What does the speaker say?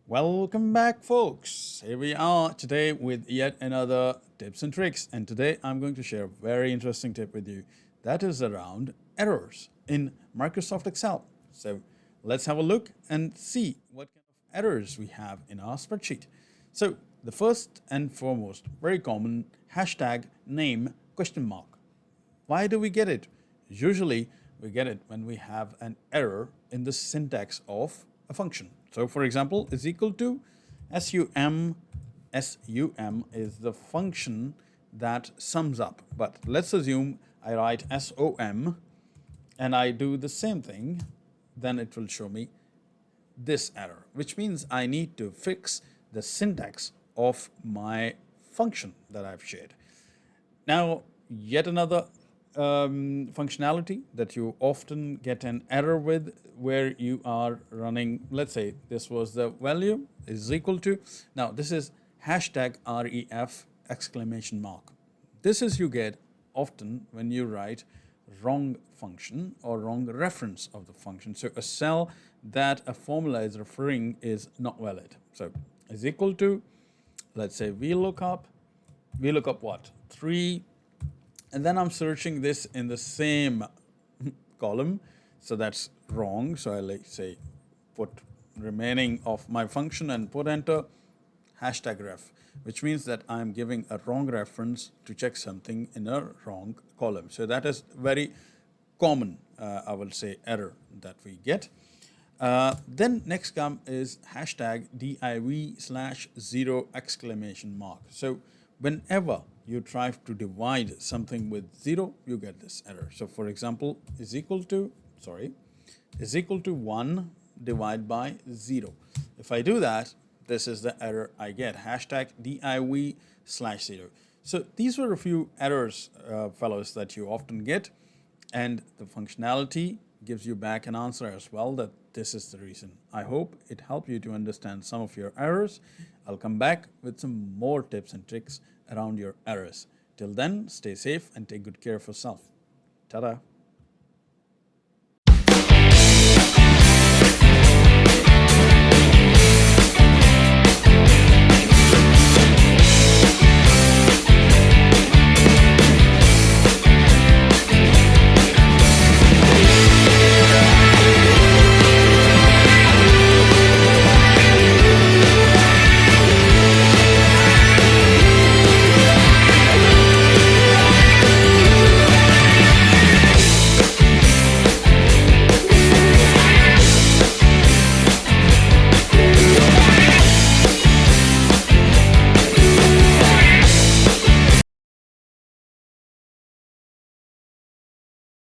Welcome back, folks. Here we are today with yet another tips and tricks. And today I'm going to share a very interesting tip with you that is around errors in Microsoft Excel. So let's have a look and see what kind of errors we have in our spreadsheet. So the first and foremost, very common hashtag name question mark. Why do we get it? Usually, we get it when we have an error in the syntax of a function. So, for example, is equal to sum. Sum is the function that sums up. But let's assume I write som and I do the same thing, then it will show me this error, which means I need to fix the syntax of my function that I've shared. Now, yet another functionality that you often get an error with where you are running, let's say this was the value is equal to, now this is hashtag ref exclamation mark. This is you get often when you write wrong function or wrong reference of the function. So a cell that a formula is referring is not valid. So is equal to, let's say VLOOKUP what? 3, and then I'm searching this in the same column, so that's wrong. So I like say put remaining of my function and put enter hashtag ref, which means that I'm giving a wrong reference to check something in a wrong column. So that is very common, I will say, error that we get. Then next come is hashtag div/0 exclamation mark. So whenever you try to divide something with 0, you get this error. So for example, is equal to 1 divided by 0. If I do that, this is the error I get, hashtag div/0. So these were a few errors, fellows, that you often get, and the functionality gives you back an answer as well that this is the reason. I hope it helped you to understand some of your errors. I'll come back with some more tips and tricks around your errors. Till then, stay safe and take good care of yourself. Ta-da.